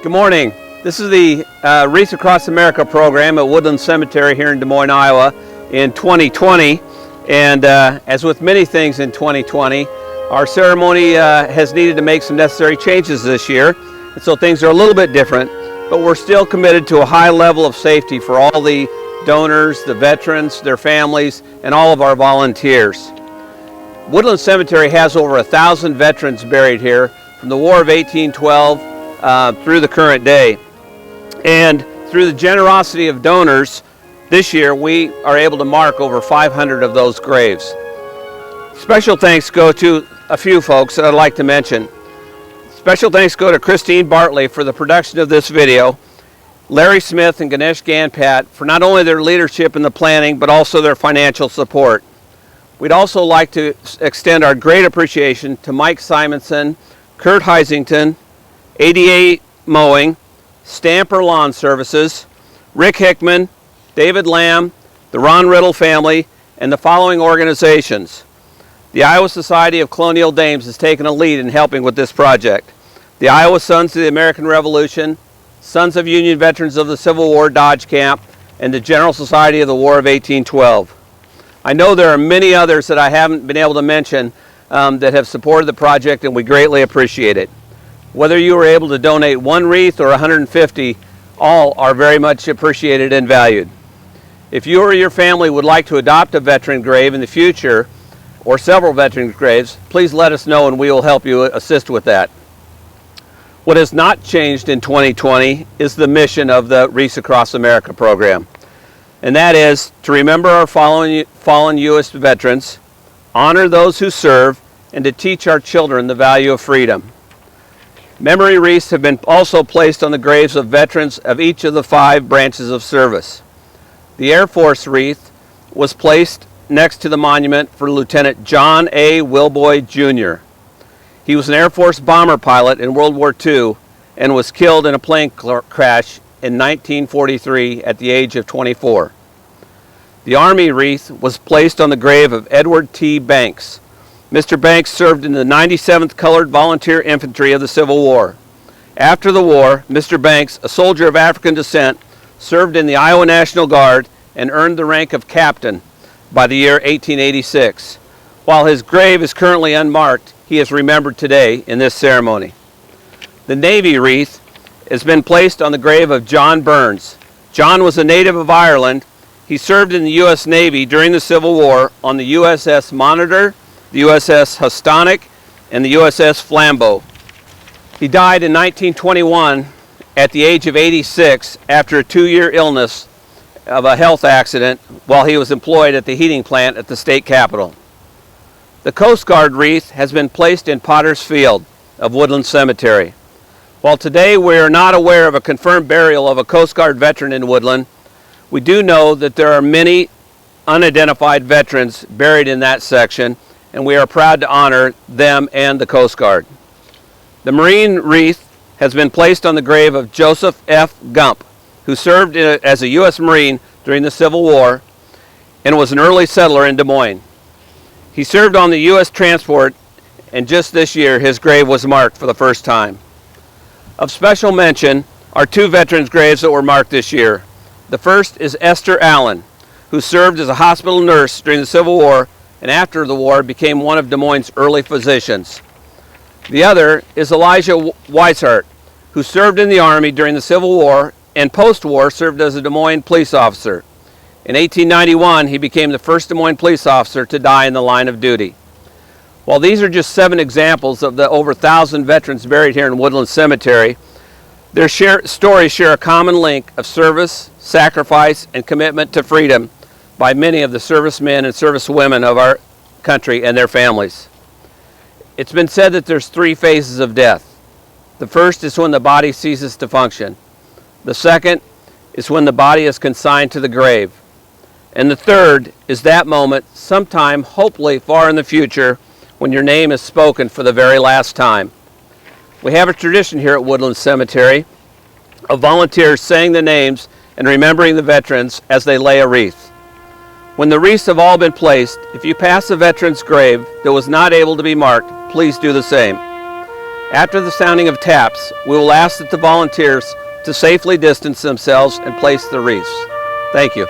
Good morning. This is the Wreaths Across America program at Woodland Cemetery here in Des Moines, Iowa in 2020. And as with many things in 2020, our ceremony has needed to make some necessary changes this year. And so things are a little bit different, but we're still committed to a high level of safety for all the donors, the veterans, their families, and all of our volunteers. Woodland Cemetery has over 1,000 veterans buried here from the War of 1812 through the current day. And through the generosity of donors, this year we are able to mark over 500 of those graves. Special thanks go to a few folks that I'd like to mention. Special thanks go to Christine Bartley for the production of this video, Larry Smith and Ganesh Ganpat for not only their leadership in the planning, but also their financial support. We'd also like to extend our great appreciation to Mike Simonson, Kurt Heisington, ADA Mowing, Stamper Lawn Services, Rick Hickman, David Lamb, the Ron Riddle family, and the following organizations. The Iowa Society of Colonial Dames has taken a lead in helping with this project. The Iowa Sons of the American Revolution, Sons of Union Veterans of the Civil War Dodge Camp, and the General Society of the War of 1812. I know there are many others that I haven't been able to mention that have supported the project, and we greatly appreciate it. Whether you were able to donate one wreath or 150, all are very much appreciated and valued. If you or your family would like to adopt a veteran grave in the future, or several veteran graves, please let us know and we will help you assist with that. What has not changed in 2020 is the mission of the Wreaths Across America program. And that is to remember our fallen U.S. veterans, honor those who serve, and to teach our children the value of freedom. Memory wreaths have been also placed on the graves of veterans of each of the 5 branches of service. The Air Force wreath was placed next to the monument for Lieutenant John A. Wilboy, Jr. He was an Air Force bomber pilot in World War II and was killed in a plane crash in 1943 at the age of 24. The Army wreath was placed on the grave of Edward T. Banks. Mr. Banks served in the 97th Colored Volunteer Infantry of the Civil War. After the war, Mr. Banks, a soldier of African descent, served in the Iowa National Guard and earned the rank of captain by the year 1886. While his grave is currently unmarked, he is remembered today in this ceremony. The Navy wreath has been placed on the grave of John Burns. John was a native of Ireland. He served in the U.S. Navy during the Civil War on the USS Monitor, the USS Houstonic, and the USS Flambeau. He died in 1921 at the age of 86 after a 2-year illness of a health accident while he was employed at the heating plant at the state capitol. The Coast Guard wreath has been placed in Potter's Field of Woodland Cemetery. While today we are not aware of a confirmed burial of a Coast Guard veteran in Woodland, we do know that there are many unidentified veterans buried in that section, and we are proud to honor them and the Coast Guard. The Marine wreath has been placed on the grave of Joseph F. Gump, who served as a U.S. Marine during the Civil War and was an early settler in Des Moines. He served on the U.S. transport, and just this year his grave was marked for the first time. Of special mention are 2 veterans' graves that were marked this year. The first is Esther Allen, who served as a hospital nurse during the Civil War and after the war became one of Des Moines' early physicians. The other is Elijah Weishart, who served in the Army during the Civil War and post-war served as a Des Moines police officer. In 1891, he became the first Des Moines police officer to die in the line of duty. While these are just 7 examples of the over 1,000 veterans buried here in Woodland Cemetery, their stories share a common link of service, sacrifice, and commitment to freedom by many of the servicemen and servicewomen of our country and their families. It's been said that there's 3 phases of death. The first is when the body ceases to function. The second is when the body is consigned to the grave. And the third is that moment, sometime, hopefully far in the future, when your name is spoken for the very last time. We have a tradition here at Woodland Cemetery of volunteers saying the names and remembering the veterans as they lay a wreath. When the wreaths have all been placed, if you pass a veteran's grave that was not able to be marked, please do the same. After the sounding of taps, we will ask that the volunteers to safely distance themselves and place the wreaths. Thank you.